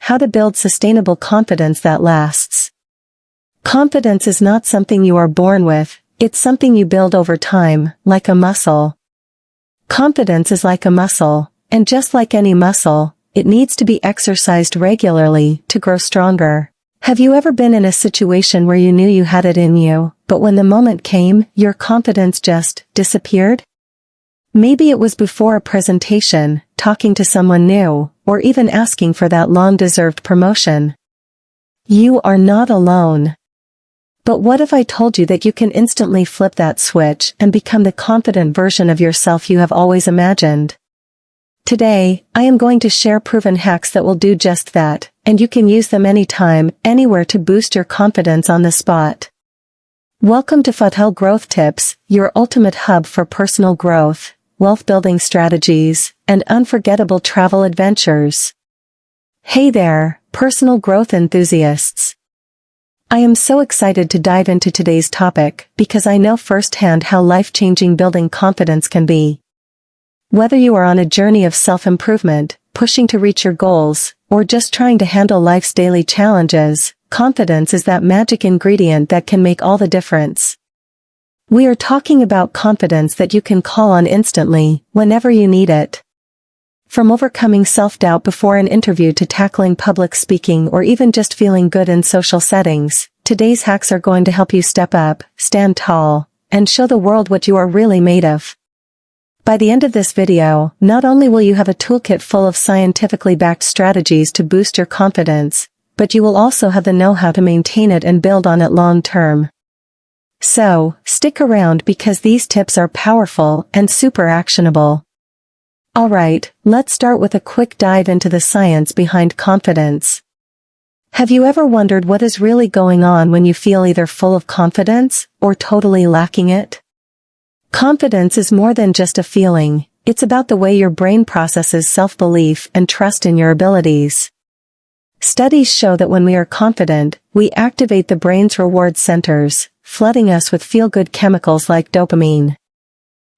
how to build sustainable confidence that lasts. Confidence is not something you are born with, it's something you build over time, like a muscle. Confidence is like a muscle, and just like any muscle, it needs to be exercised regularly to grow stronger. Have you ever been in a situation where you knew you had it in you, but when the moment came, your confidence just disappeared? Maybe it was before a presentation, talking to someone new, or even asking for that long-deserved promotion. You are not alone. But what if I told you that you can instantly flip that switch and become the confident version of yourself you have always imagined? Today, I am going to share proven hacks that will do just that, and you can use them anytime, anywhere to boost your confidence on the spot. Welcome to Fahtel Growth Tips, your ultimate hub for personal growth, wealth-building strategies, and unforgettable travel adventures. Hey there, personal growth enthusiasts. I am so excited to dive into today's topic because I know firsthand how life-changing building confidence can be. Whether you are on a journey of self-improvement, pushing to reach your goals, or just trying to handle life's daily challenges, confidence is that magic ingredient that can make all the difference. We are talking about confidence that you can call on instantly, whenever you need it. From overcoming self-doubt before an interview to tackling public speaking or even just feeling good in social settings, today's hacks are going to help you step up, stand tall, and show the world what you are really made of. By the end of this video, not only will you have a toolkit full of scientifically backed strategies to boost your confidence, but you will also have the know-how to maintain it and build on it long-term. So, stick around because these tips are powerful and super actionable. Alright, let's start with a quick dive into the science behind confidence. Have you ever wondered what is really going on when you feel either full of confidence or totally lacking it? Confidence is more than just a feeling, it's about the way your brain processes self-belief and trust in your abilities. Studies show that when we are confident, we activate the brain's reward centers, flooding us with feel-good chemicals like dopamine.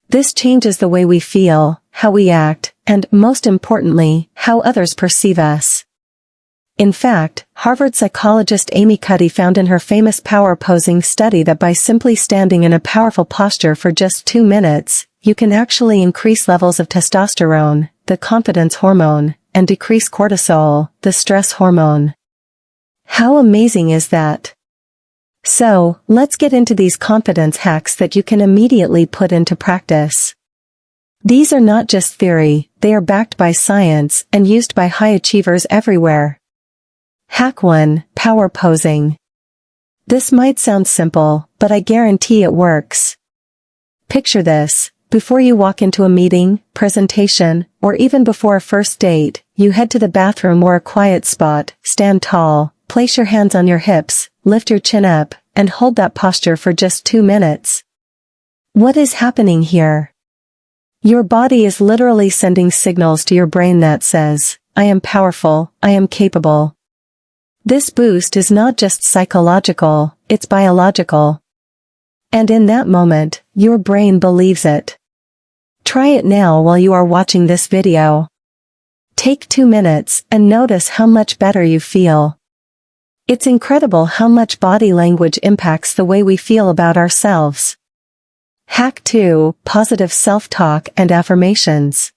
This changes the way we feel, how we act, and, most importantly, how others perceive us. In fact, Harvard psychologist Amy Cuddy found in her famous power posing study that by simply standing in a powerful posture for just 2 minutes, you can actually increase levels of testosterone, the confidence hormone, and decrease cortisol, the stress hormone. How amazing is that? So, let's get into these confidence hacks that you can immediately put into practice. These are not just theory, they are backed by science and used by high achievers everywhere. Hack 1, Power Posing. This might sound simple, but I guarantee it works. Picture this, before you walk into a meeting, presentation, or even before a first date, you head to the bathroom or a quiet spot, stand tall, place your hands on your hips, lift your chin up, and hold that posture for just 2 minutes. What is happening here? Your body is literally sending signals to your brain that says, I am powerful, I am capable. This boost is not just psychological, it's biological. And in that moment, your brain believes it. Try it now while you are watching this video. Take 2 minutes and notice how much better you feel. It's incredible how much body language impacts the way we feel about ourselves. Hack 2, Positive self-talk and affirmations.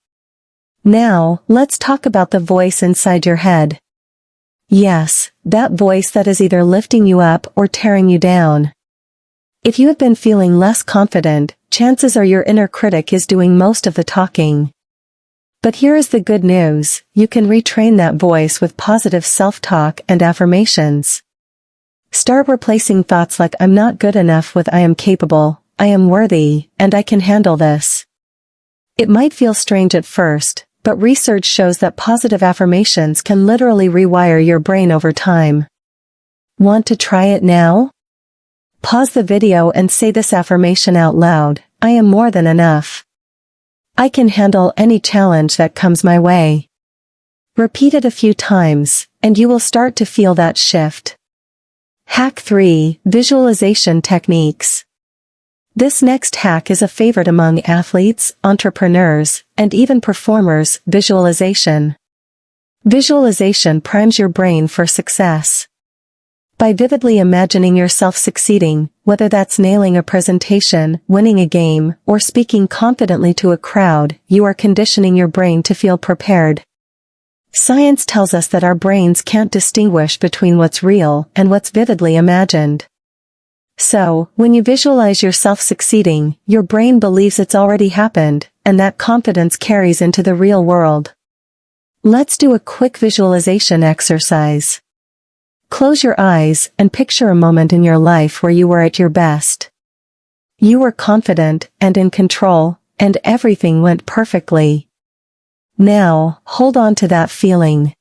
Now, let's talk about the voice inside your head. Yes, that voice that is either lifting you up or tearing you down. If you have been feeling less confident, chances are your inner critic is doing most of the talking. But here is the good news, you can retrain that voice with positive self-talk and affirmations. Start replacing thoughts like I'm not good enough with I am capable, I am worthy, and I can handle this. It might feel strange at first, but research shows that positive affirmations can literally rewire your brain over time. Want to try it now? Pause the video and say this affirmation out loud, I am more than enough. I can handle any challenge that comes my way. Repeat it a few times, and you will start to feel that shift. Hack 3, Visualization techniques. This next hack is a favorite among athletes, entrepreneurs, and even performers, visualization. Visualization primes your brain for success. By vividly imagining yourself succeeding, whether that's nailing a presentation, winning a game, or speaking confidently to a crowd, you are conditioning your brain to feel prepared. Science tells us that our brains can't distinguish between what's real and what's vividly imagined. So, when you visualize yourself succeeding, your brain believes it's already happened, and that confidence carries into the real world. Let's do a quick visualization exercise. Close your eyes and picture a moment in your life where you were at your best. You were confident and in control, and everything went perfectly. Now, hold on to that feeling.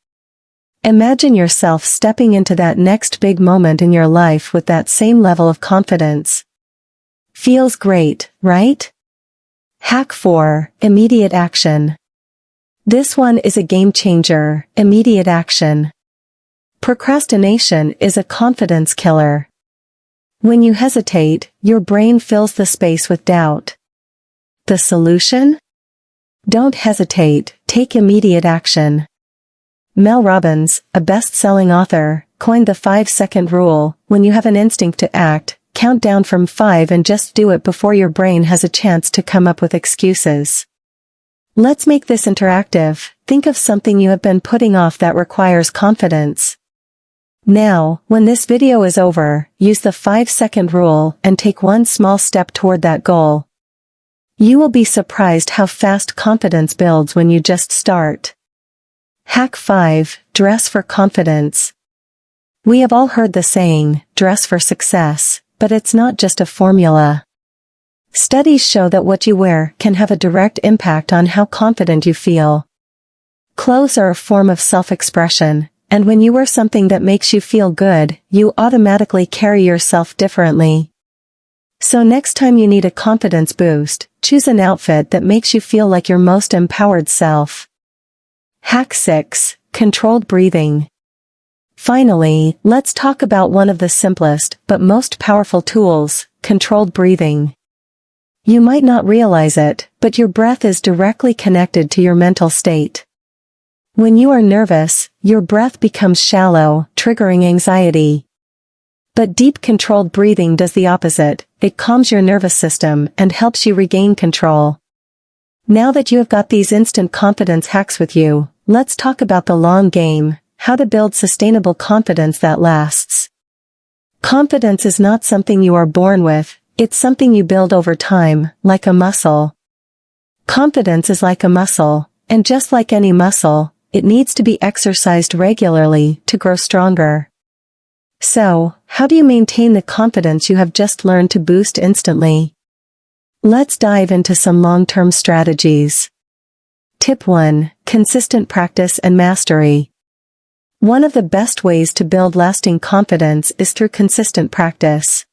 Imagine yourself stepping into that next big moment in your life with that same level of confidence. Feels great, right? Hack 4, immediate action. This one is a game changer, immediate action. Procrastination is a confidence killer. When you hesitate, your brain fills the space with doubt. The solution? Don't hesitate, take immediate action. Mel Robbins, a best-selling author, coined the 5-second rule. When you have an instinct to act, count down from 5 and just do it before your brain has a chance to come up with excuses. Let's make this interactive. Think of something you have been putting off that requires confidence. Now, when this video is over, use the 5-second rule and take one small step toward that goal. You will be surprised how fast confidence builds when you just start. Hack 5, dress for confidence. We have all heard the saying, dress for success, but it's not just a formula. Studies show that what you wear can have a direct impact on how confident you feel. Clothes are a form of self-expression, and when you wear something that makes you feel good, you automatically carry yourself differently. So next time you need a confidence boost, choose an outfit that makes you feel like your most empowered self. Hack 6, controlled breathing. Finally, let's talk about one of the simplest but most powerful tools, controlled breathing. You might not realize it, but your breath is directly connected to your mental state. When you are nervous, your breath becomes shallow, triggering anxiety. But deep controlled breathing does the opposite. It calms your nervous system and helps you regain control. Now that you have got these instant confidence hacks with you, let's talk about the long game, how to build sustainable confidence that lasts. Confidence is not something you are born with, it's something you build over time, like a muscle. Confidence is like a muscle, and just like any muscle, it needs to be exercised regularly to grow stronger. So, how do you maintain the confidence you have just learned to boost instantly? Let's dive into some long-term strategies. Tip 1. Consistent practice and mastery. One of the best ways to build lasting confidence is through consistent practice.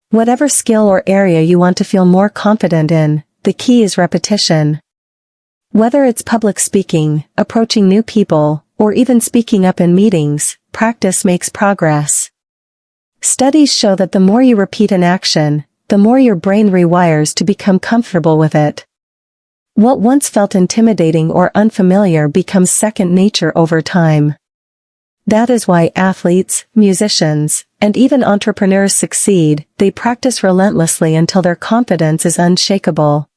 Whatever skill or area you want to feel more confident in, the key is repetition. Whether it's public speaking, approaching new people, or even speaking up in meetings, practice makes progress. Studies show that the more you repeat an action, the more your brain rewires to become comfortable with it. What once felt intimidating or unfamiliar becomes second nature over time. That is why athletes, musicians, and even entrepreneurs succeed. They practice relentlessly until their confidence is unshakable.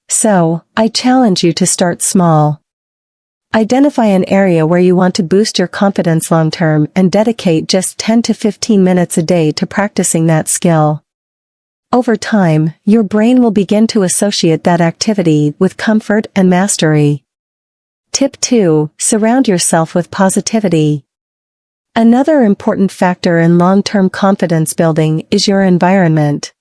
So, I challenge you to start small. Identify an area where you want to boost your confidence long-term and dedicate just 10 to 15 minutes a day to practicing that skill. Over time, your brain will begin to associate that activity with comfort and mastery. Tip 2. Surround yourself with positivity. Another important factor in long-term confidence building is your environment.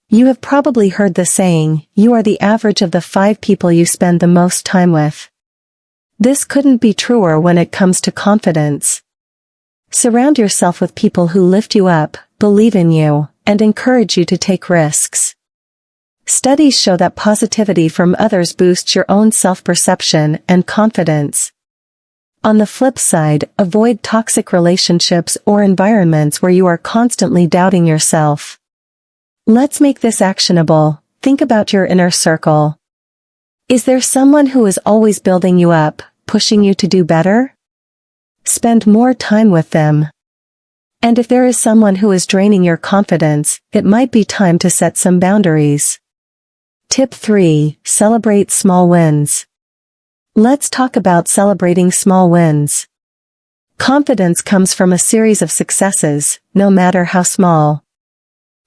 You have probably heard the saying, you are the average of the 5 people you spend the most time with. This couldn't be truer when it comes to confidence. Surround yourself with people who lift you up, believe in you, and encourage you to take risks. Studies show that positivity from others boosts your own self-perception and confidence. On the flip side, avoid toxic relationships or environments where you are constantly doubting yourself. Let's make this actionable. Think about your inner circle. Is there someone who is always building you up, pushing you to do better? Spend more time with them. And if there is someone who is draining your confidence, it might be time to set some boundaries. Tip 3. Celebrate small wins. Let's talk about celebrating small wins. Confidence comes from a series of successes, no matter how small.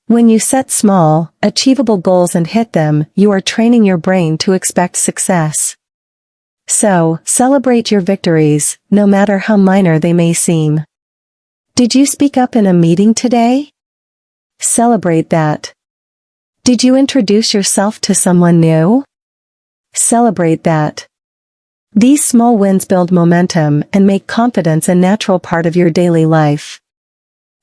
When you set small, achievable goals and hit them, you are training your brain to expect success. So, celebrate your victories, no matter how minor they may seem. Did you speak up in a meeting today? Celebrate that. Did you introduce yourself to someone new? Celebrate that. These small wins build momentum and make confidence a natural part of your daily life.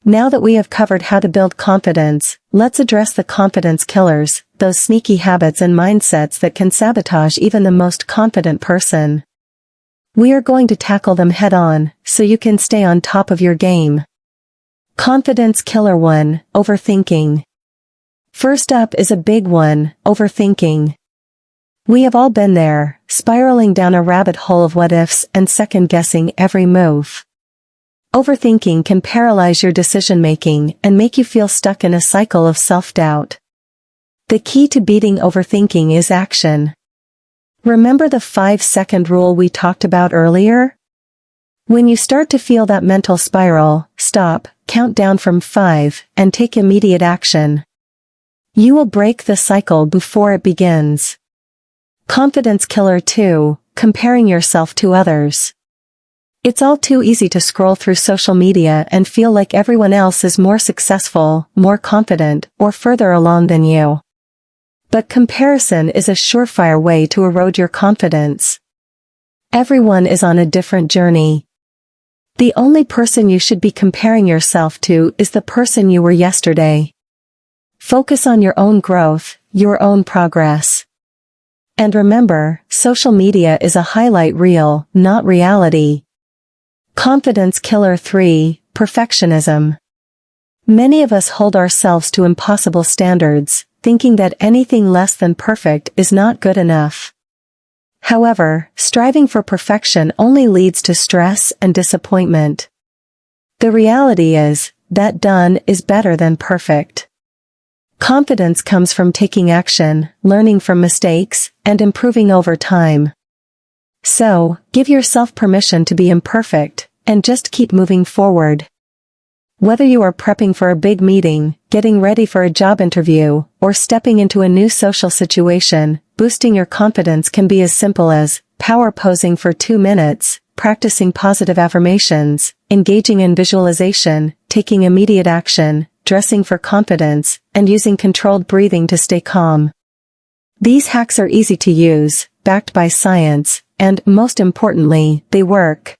Now that we have covered how to build confidence, let's address the confidence killers, those sneaky habits and mindsets that can sabotage even the most confident person. We are going to tackle them head-on, so you can stay on top of your game. Confidence killer 1, overthinking. First up is a big one, overthinking. We have all been there, spiraling down a rabbit hole of what-ifs and second-guessing every move. Overthinking can paralyze your decision-making and make you feel stuck in a cycle of self-doubt. The key to beating overthinking is action. Remember the 5-second rule we talked about earlier? When you start to feel that mental spiral, stop, count down from 5, and take immediate action. You will break the cycle before it begins. Confidence killer 2, comparing yourself to others. It's all too easy to scroll through social media and feel like everyone else is more successful, more confident, or further along than you. But comparison is a surefire way to erode your confidence. Everyone is on a different journey. The only person you should be comparing yourself to is the person you were yesterday. Focus on your own growth, your own progress. And remember, social media is a highlight reel, not reality. Confidence killer 3, perfectionism. Many of us hold ourselves to impossible standards, thinking that anything less than perfect is not good enough. However, striving for perfection only leads to stress and disappointment. The reality is, that done is better than perfect. Confidence comes from taking action, learning from mistakes, and improving over time. So, give yourself permission to be imperfect, and just keep moving forward. Whether you are prepping for a big meeting, getting ready for a job interview, or stepping into a new social situation, boosting your confidence can be as simple as power posing for 2 minutes, practicing positive affirmations, engaging in visualization, taking immediate action, dressing for confidence, and using controlled breathing to stay calm. These hacks are easy to use, backed by science, and, most importantly, they work.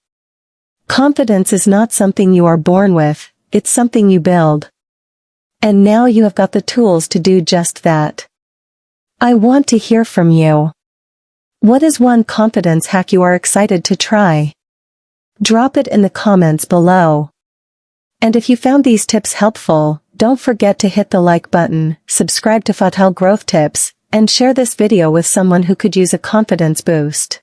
Confidence is not something you are born with, it's something you build. And now you have got the tools to do just that. I want to hear from you. What is one confidence hack you are excited to try? Drop it in the comments below. And if you found these tips helpful, don't forget to hit the like button, subscribe to Fahtel Growth Tips, and share this video with someone who could use a confidence boost.